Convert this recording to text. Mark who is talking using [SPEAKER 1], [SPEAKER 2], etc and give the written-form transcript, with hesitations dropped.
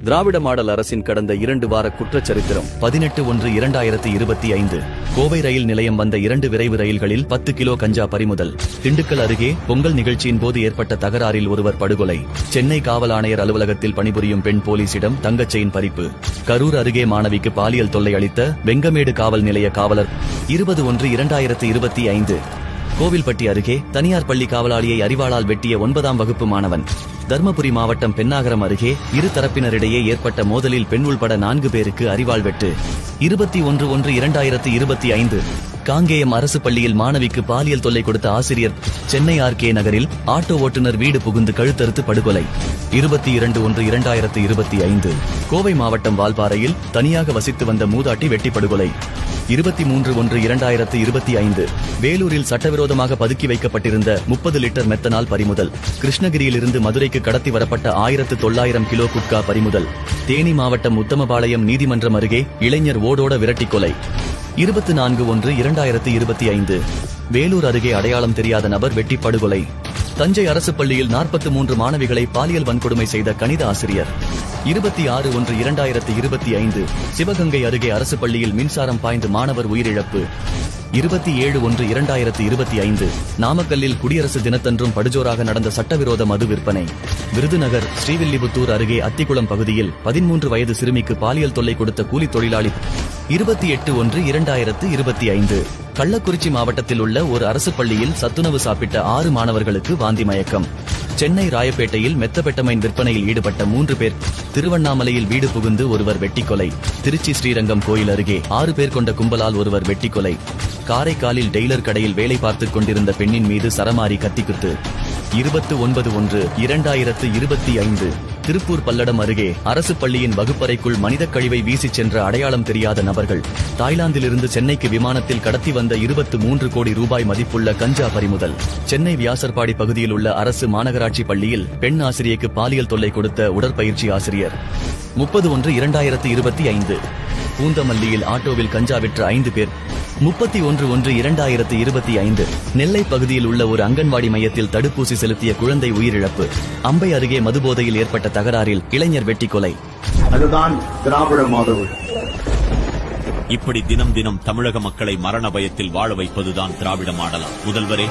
[SPEAKER 1] திராவிட model அரசின் கடந்த 2 வார குற்றச்சரித்திரம் 18/1/2025 கோவை ரயில் நிலையம் வந்த 2 விரைவு ரயில்களில் 10 கிலோ கஞ்சா பறிமுதல். திண்டுக்கல் அருகே பொங்கல் நிகழ்ச்சியின் போது ஏற்பட்ட தகராறில் ஒருவர் படுகொலை. சென்னை காவல் ஆணையர் அலுவலகத்தில் பணிபுரியும் பெண் போலீசிடம் தங்கச் செயின் பறிப்பு. கரூர் அருகே மாணவிக்கு பாலியல் தொல்லை அளித்த வெங்கமேடு காவல் நிலைய காவலர் 20/1/2025 கோவில்பட்டி அருகே தனியார் பள்ளி காவலாளியை அரிவாளால் வெட்டிய 9ஆம் வகுப்பு மாணவன். தர்மபுரி மாவட்டம் பென்னாகரம் அருகே இரு தரப்பினரிடையே ஏற்பட்ட மோதலில் பெண் உள்பட 4 பேருக்கு அரிவாள் வெட்டு. 21/1/2025 காங்கேயம் அரசு பள்ளியில் மாணவிக்கு பாலியல் தொல்லை கொடுத்த ஆசிரியர். சென்னை ஆர்.கே. நகரில் ஆட்டோ ஓட்டுநர் வீடு புகுந்து கழுத்தறுத்து படுகொலை. 22/1/2025 கோவை மாவட்டம் வால்பாறையில் தனியாக வசித்து வந்த மூதாட்டி வெட்டி படுகொலை. 23/1/2025 வேலூரில் சட்டவிரோதமாக பதுக்கி வைக்கப்பட்டிருந்த 30 லிட்டர் மெத்தனால் பறிமுதல். கிருஷ்ணகிரியிலிருந்து மதுரைக்கு கடத்தி வரப்பட்ட 1900 கிலோ குட்கா பறிமுதல். தேனி மாவட்டம் உத்தமபாளையம் நீதிமன்றம் அருகே இளைஞர் ஓடோட விரட்டி கொலை. 24/1/2025 வேலூர் அருகே அடையாளம் தெரியாத நபர் வெட்டி படுகொலை. தஞ்சை அரசு பள்ளியில் 43 மாணவிகளை பாலியல் வன்கொடுமை செய்த கணித ஆசிரியர். 26/1/2025 சிவகங்கை அருகே அரசு பள்ளியில் மின்சாரம் பாய்ந்து மாணவர் உயிரிழப்பு. 27/1/2025 நாமக்கல்லில் குடியரசு தினத்தன்றும் படுஜோராக நடந்த சட்டவிரோத மது விற்பனை. விருதுநகர் ஸ்ரீவில்லிபுத்தூர் அருகே அத்திக்குளம் பகுதியில் 13 வயது சிறுமிக்கு பாலியல் தொல்லை கொடுத்த கூலி தொழிலாளி. 28/1/2025 கள்ளக்குறிச்சி மாவட்டத்தில் உள்ள ஒரு அரசு பள்ளியில் சத்துணவு சாப்பிட்ட 6 மாணவர்களுக்கு வாந்தி மயக்கம். சென்னை ராயப்பேட்டையில் மெத்தபெட்டமைன் விற்பனையில் ஈடுபட்ட 3 பேர். திருவண்ணாமலையில் வீடு புகுந்து ஒருவர் வெட்டிக்கொலை. திருச்சி ஸ்ரீரங்கம் கோயில் அருகே 6 பேர் கொண்ட கும்பலால் ஒருவர் வெட்டிக்கொலை. காரைக்காலில் டெய்லர் கடையில் வேலை பார்த்துக் கொண்டிருந்த பெண்ணின் மீது சரமாரி கத்திக்குத்து. 29/1/2025 திருப்பூர் பல்லடம் அருகே அரசு பள்ளியின் வகுப்பறைக்குள் மனித கழிவை வீசிச் சென்ற அடையாளம் தெரியாத நபர்கள். தாய்லாந்திலிருந்து சென்னைக்கு விமானத்தில் கடத்தி வந்த 23 கோடி ரூபாய் மதிப்புள்ள கஞ்சா பறிமுதல். சென்னை வியாசர்பாடி பகுதியில் உள்ள அரசு மாநகராட்சி பள்ளியில் பெண் ஆசிரியைக்கு பாலியல் தொல்லை கொடுத்த உடற்பயிற்சி ஆசிரியர். 30/1/2025 பூந்தமல்லியில் ஆட்டோவில் கஞ்சா விற்ற 5 பேர். 31/1/2025 நெல்லை பகுதியில் உள்ள ஒரு அங்கன்வாடி மையத்தில் தடுப்பூசி செலுத்திய குழந்தை உயிரிழப்பு. அம்பை அருகே மதுபோதையில் ஏற்பட்ட தகராறில் இளைஞர் வெட்டி கொலை.
[SPEAKER 2] அதுதான் திராவிட மாடல்.
[SPEAKER 3] இப்படி தினம் தினம் தமிழக மக்களை மரண பயத்தில் வாழ வைப்பதுதான் திராவிட மாடலா? முதல்வரே,